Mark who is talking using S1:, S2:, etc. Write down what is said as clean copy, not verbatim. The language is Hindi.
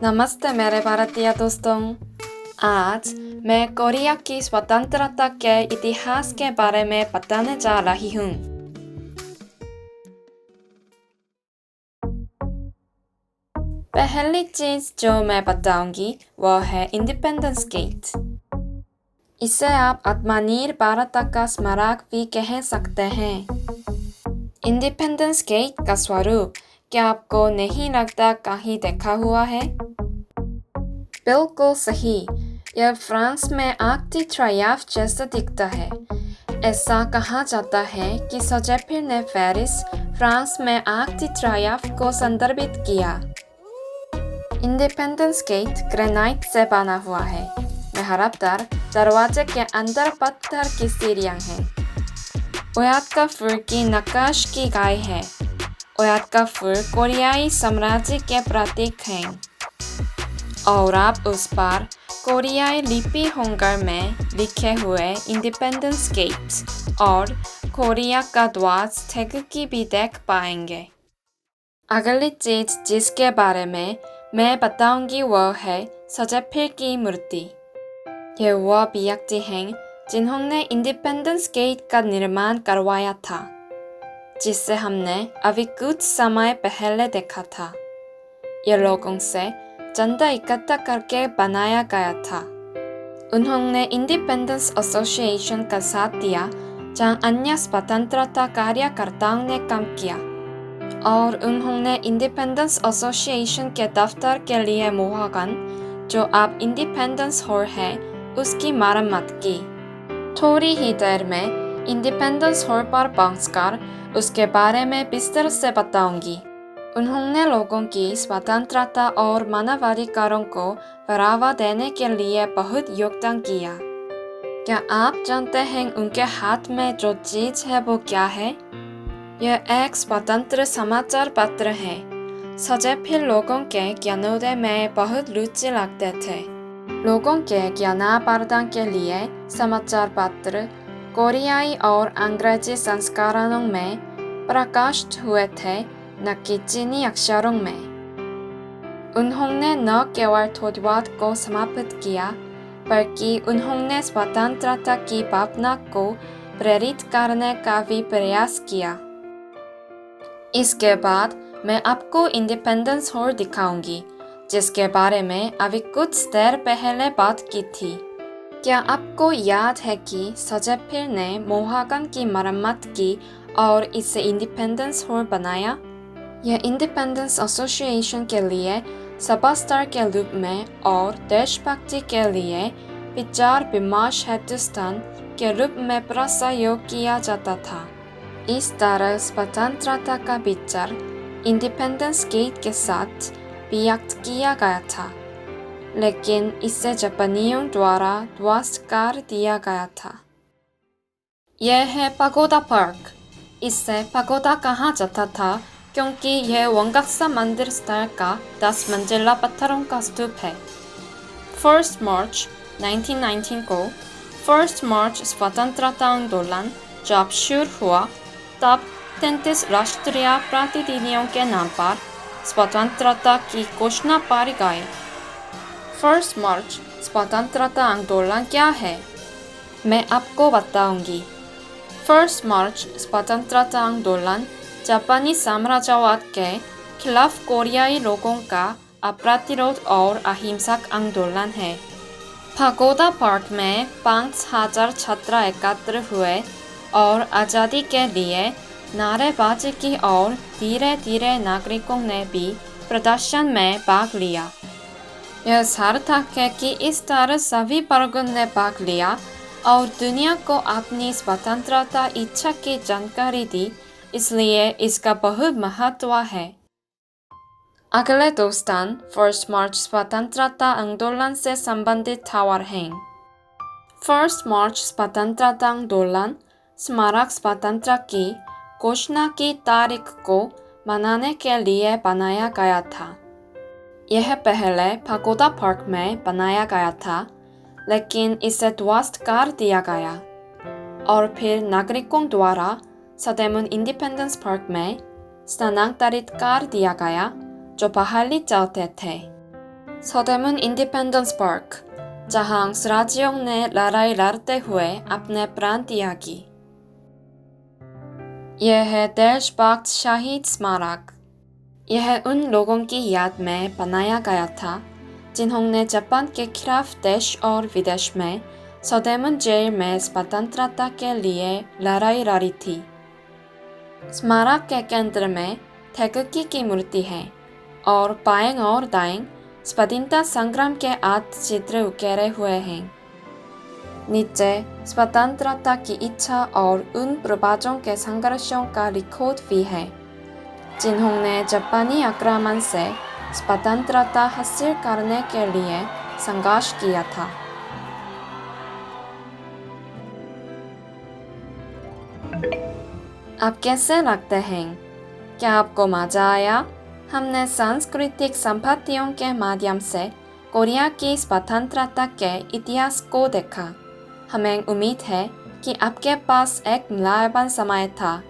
S1: नमस्ते मेरे भारतीय दोस्तों। आज मैं कोरिया की स्वतंत्रता के इतिहास के बारे में बताने जा रही हूँ। पहली चीज जो मैं बताऊंगी वो है इंडिपेंडेंस गेट। इसे आप आत्मनिर्भर भारत का स्मारक भी कह सकते हैं। इंडिपेंडेंस गेट का स्वरूप क्या आपको नहीं लगता कहीं देखा हुआ है? बिल्कुल सही, यह फ्रांस में आर्क डी ट्रायम्फ जैसा दिखता है। ऐसा कहा जाता है कि शजेफिर ने पेरिस, फ्रांस में आर्क डी ट्रायम्फ को संदर्भित किया। इंडिपेंडेंस गेट ग्रेनाइट से बना हुआ है। मेहराबदार दरवाजे के अंदर पत्थर की सीढ़ियां हैं। ओयात का फूल की नक्काश की गई है। ओयात का फूल कोरियाई साम्राज्य के प्रतीक हैं। और आप उस पर कोरियाई लिपि हंगर में लिखे हुए इंडिपेंडेंस गेट और कोरिया का ध्वज ठेकुकी भी देख पाएंगे। अगली चीज जिसके बारे में मैं बताऊंगी वह है शजेफिर की मूर्ति। ये वह व्यक्ति हैं जिन्होंने इंडिपेंडेंस गेट का निर्माण करवाया था, जिसे हमने अभी कुछ समय पहले देखा था। ये लोगों से चंदा इकट्ठा करके बनाया गया था। उन्होंने इंडिपेंडेंस एसोसिएशन का साथ दिया, जहां अन्य स्वतंत्रता कार्यकर्ताओं ने काम किया, और उन्होंने इंडिपेंडेंस एसोसिएशन के दफ्तर के लिए मोहागन, जो अब इंडिपेंडेंस हॉल है, उसकी मरम्मत की। थोड़ी ही देर में इंडिपेंडेंस हॉल पर पहुंचकर उसके बारे में विस्तार से बताऊंगी। उन्होंने लोगों की स्वतंत्रता और मानवाधिकारों को बढ़ावा देने के लिए बहुत योगदान किया। क्या आप जानते हैं उनके हाथ में जो चीज है वो क्या है? यह एक स्वतंत्र समाचार पत्र है। शजेफिर लोगों के ज्ञानोदय में बहुत रुचि रखते थे। लोगों के ज्ञानावर्धन के लिए समाचार पत्र कोरियाई और अंग्रेजी संस्करणों में प्रकाशित हुए थे, न कि चीनी अक्षरों में। उन्होंने न केवल थोड़वाद को समाप्त किया, बल्कि उन्होंने स्वतंत्रता की भावना को प्रेरित करने का भी प्रयास किया। इसके बाद मैं आपको इंडिपेंडेंस हॉल दिखाऊंगी, जिसके बारे में अभी कुछ देर पहले बात की थी। क्या आपको याद है कि शजेफिर ने मोहागन की मरम्मत की और इसे इंडिपेंडेंस हॉल बनाया? यह इंडिपेंडेंस एसोसिएशन के लिए सभास्थल के रूप में और देशभक्ति के लिए विचार विमर्श हेतु स्थान के रूप में प्रयोग किया जाता था। इस तरह स्वतंत्रता का विचार इंडिपेंडेंस गेट के साथ व्यक्त किया गया था, लेकिन इसे जापानियों द्वारा ध्वस्त कर दिया गया था। यह है पगोडा पार्क। इसे पगोडा कहा जाता था क्योंकि यह वंगक्सा मंदिर स्तर का 10 मंजिला पत्थरों का स्तूप है। 1 मार्च 1919 को 1 मार्च स्वतंत्रता आंदोलन जब शुरू हुआ, तब 33 राष्ट्रीय प्रतिनिधियों के नाम पर स्वतंत्रता की घोषणा पाई गई। 1 मार्च स्वतंत्रता आंदोलन क्या है, मैं आपको बताऊंगी। 1 मार्च स्वतंत्रता आंदोलन जापानी साम्राज्यवाद के खिलाफ कोरियाई लोगों का अप्रतिरोध और अहिंसक आंदोलन है। पगोडा पार्क में 5000 छात्र एकत्र हुए और आज़ादी के लिए नारेबाजी की और धीरे धीरे नागरिकों ने भी प्रदर्शन में भाग लिया। यह सार्थक है कि इस तरह सभी वर्गों ने भाग लिया और दुनिया को अपनी स्वतंत्रता इच्छा की जानकारी दी, इसलिए इसका बहुत महत्व है। अगले दो स्थान 1 मार्च स्वतंत्रता आंदोलन से संबंधित टावर हैं। 1 मार्च स्वतंत्रता आंदोलन स्मारक स्वतंत्रता की घोषणा की तारीख को मनाने के लिए बनाया गया था। यह पहले पगोडा पार्क में बनाया गया था, लेकिन इसे ध्वस्त कर दिया गया और फिर नागरिकों द्वारा सदैवन इंडिपेंडेंस पार्क में स्थानांतरित कर दिया गया, जो बहाली चाहते थे। 서대문 इंडिपेंडेंस पार्क, जहां स्वराज्यों ने लड़ाई लड़ते हुए अपने प्राण त्यागी। यह है देशभक्त शहीद स्मारक। यह उन लोगों की याद में बनाया गया था जिन्होंने जापान के खिलाफ देश और विदेश में सौदेमन जेल में स्वतंत्रता के लिए लड़ाई लड़ी थी। स्मारक के केंद्र में थेगुकी की मूर्ति है और बाएं और दाएं स्वतंत्रता संग्राम के 8 चित्र उकेरे हुए हैं। नीचे स्वतंत्रता की इच्छा और उन पूर्वजों के संघर्षों का रिकॉर्ड भी है जिन्होंने जापानी आक्रमण से स्वतंत्रता हासिल करने के लिए संघर्ष किया था। आप कैसे लगते हैं? क्या आपको मजा आया? हमने सांस्कृतिक संपत्तियों के माध्यम से कोरिया की स्वतंत्रता के इतिहास को देखा। हमें उम्मीद है कि आपके पास एक मूल्यवान समय था